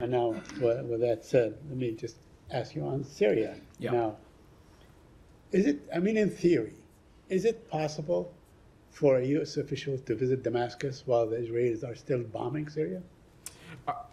now, with that said, let me just ask you on Syria. Yeah. Now, in theory, is it possible for a U.S. official to visit Damascus while the Israelis are still bombing Syria?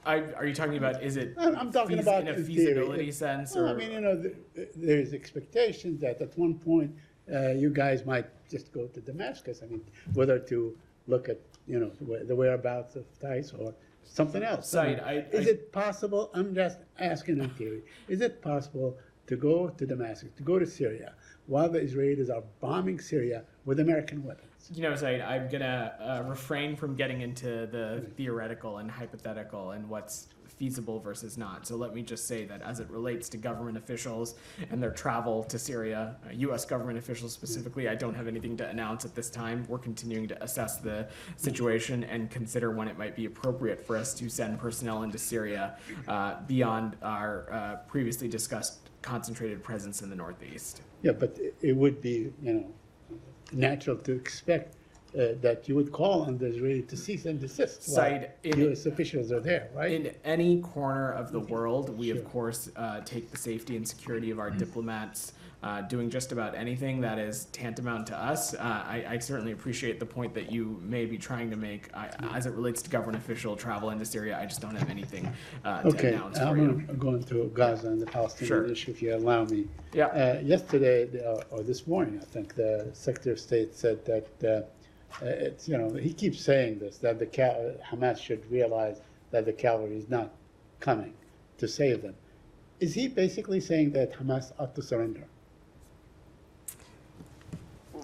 Are you talking about, is it I'm talking about in a in feasibility theory. sense? Well, Or? I mean, there's expectations that at one point you guys might just go to Damascus. I mean, whether to look at, the whereabouts of Tice or something else. Said, Is it possible, I'm just asking in theory, is it possible to go to Damascus, to go to Syria, while the Israelis are bombing Syria with American weapons? Said, I'm going to refrain from getting into the theoretical and hypothetical and what's feasible versus not. So let me just say that as it relates to government officials and their travel to Syria, U.S. government officials specifically, I don't have anything to announce at this time. We're continuing to assess the situation and consider when it might be appropriate for us to send personnel into Syria beyond our previously discussed concentrated presence in the Northeast. Yeah, but it would be, natural to expect that you would call on the Israeli to cease and desist while U.S. officials are there, right? In any corner of the world, we Sure. of course take the safety and security of our diplomats doing just about anything that is tantamount to us. I certainly appreciate the point that you may be trying to make. As it relates to government official travel into Syria, I just don't have anything to Okay, announce for I'm you. going to Gaza and the Palestinian Sure. issue, if you allow me. Yeah. Yesterday, or this morning, I think, the Secretary of State said that it's, he keeps saying this, that Hamas should realize that the cavalry is not coming to save them. Is he basically saying that Hamas ought to surrender?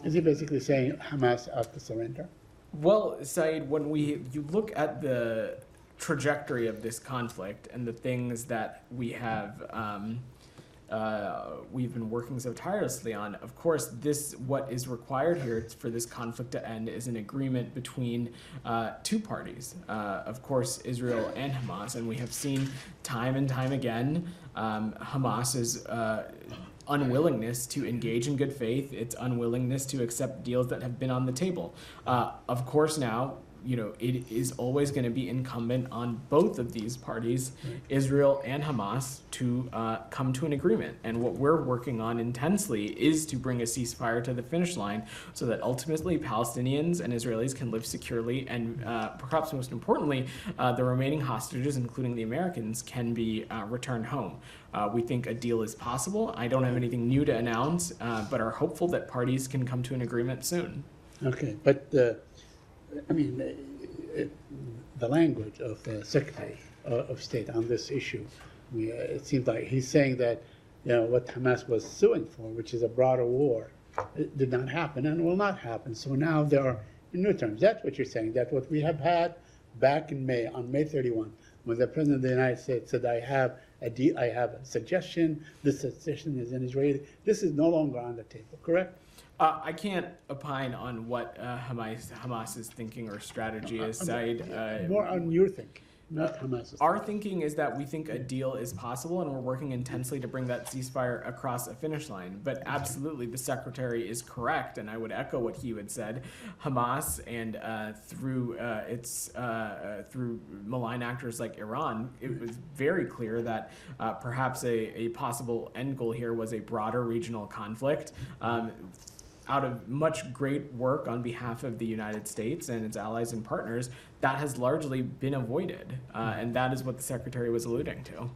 Is he basically saying Hamas ought to surrender? Well, Saeed, when you look at the trajectory of this conflict and the things that we have we've been working so tirelessly on, of course, what is required here for this conflict to end is an agreement between two parties, of course, Israel and Hamas, and we have seen time and time again Hamas's unwillingness to engage in good faith, its unwillingness to accept deals that have been on the table. Of course, now, it is always going to be incumbent on both of these parties, Israel and Hamas, to come to an agreement. And what we're working on intensely is to bring a ceasefire to the finish line so that ultimately Palestinians and Israelis can live securely, and perhaps most importantly, the remaining hostages, including the Americans, can be returned home. We think a deal is possible. I don't have anything new to announce, but are hopeful that parties can come to an agreement soon. Okay, but the language of the Secretary of State on this issue, it seems like he's saying that, what Hamas was suing for, which is a broader war, it did not happen and will not happen. So now there are new terms. That's what you're saying, that what we have had back in May, on May 31, when the President of the United States said, I have a suggestion, this suggestion is an Israeli, this is no longer on the table, correct? I can't opine on what Hamas's thinking or strategy is, Said. More on your thinking, not Hamas's. Our thinking is that we think a deal is possible, and we're working intensely to bring that ceasefire across a finish line. But absolutely, the Secretary is correct, and I would echo what he had said. Hamas, and through malign actors like Iran, it was very clear that perhaps a possible end goal here was a broader regional conflict. Out of much great work on behalf of the United States and its allies and partners, that has largely been avoided, and that is what the Secretary was alluding to.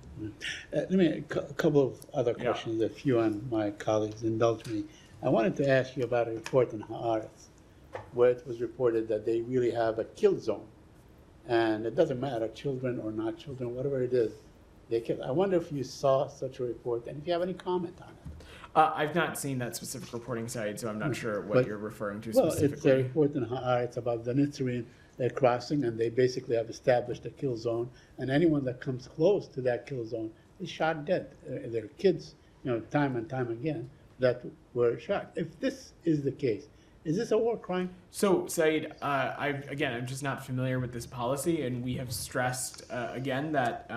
Let me a couple of other questions, if you and my colleagues indulge me. I wanted to ask you about a report in Haaretz, where it was reported that they really have a kill zone, and it doesn't matter, children or not children, whatever it is, they kill. I wonder if you saw such a report, and if you have any comment on it. I've not seen that specific reporting site, so I'm not sure what you're referring to specifically. Well, it's a report in Haaretz about the Nitzarine crossing, and they basically have established a kill zone, and anyone that comes close to that kill zone is shot dead. There are kids, time and time again, that were shot. If this is the case, is this a war crime? So, Said, I'm just not familiar with this policy, and we have stressed, again, that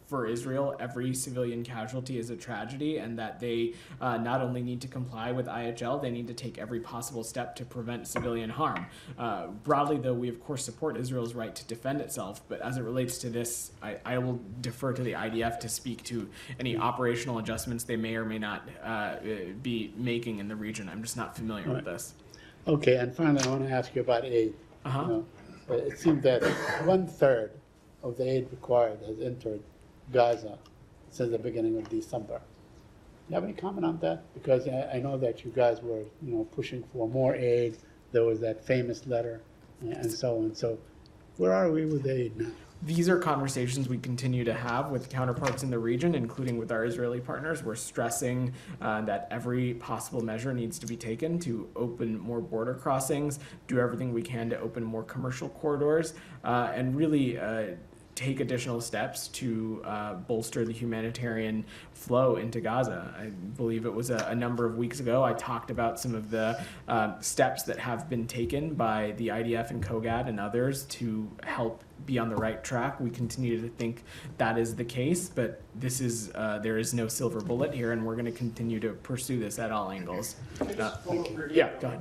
for Israel, every civilian casualty is a tragedy, and that they not only need to comply with IHL, they need to take every possible step to prevent civilian harm. Broadly, though, we of course support Israel's right to defend itself, but as it relates to this, I will defer to the IDF to speak to any operational adjustments they may or may not be making in the region. I'm just not familiar with this. Okay, and finally, I want to ask you about aid. Uh-huh. You know, it seems that 1/3 of the aid required has entered Gaza since the beginning of December. Do you have any comment on that? Because I know that you guys were, pushing for more aid. There was that famous letter and so on. So where are we with aid now? These are conversations we continue to have with counterparts in the region, including with our Israeli partners. We're stressing that every possible measure needs to be taken to open more border crossings, do everything we can to open more commercial corridors, and really take additional steps to bolster the humanitarian flow into Gaza. I believe it was a number of weeks ago I talked about some of the steps that have been taken by the IDF and COGAD and others to help be on the right track. We continue to think that is the case, but this is there is no silver bullet here, and we're going to continue to pursue this at all angles. Yeah, go ahead.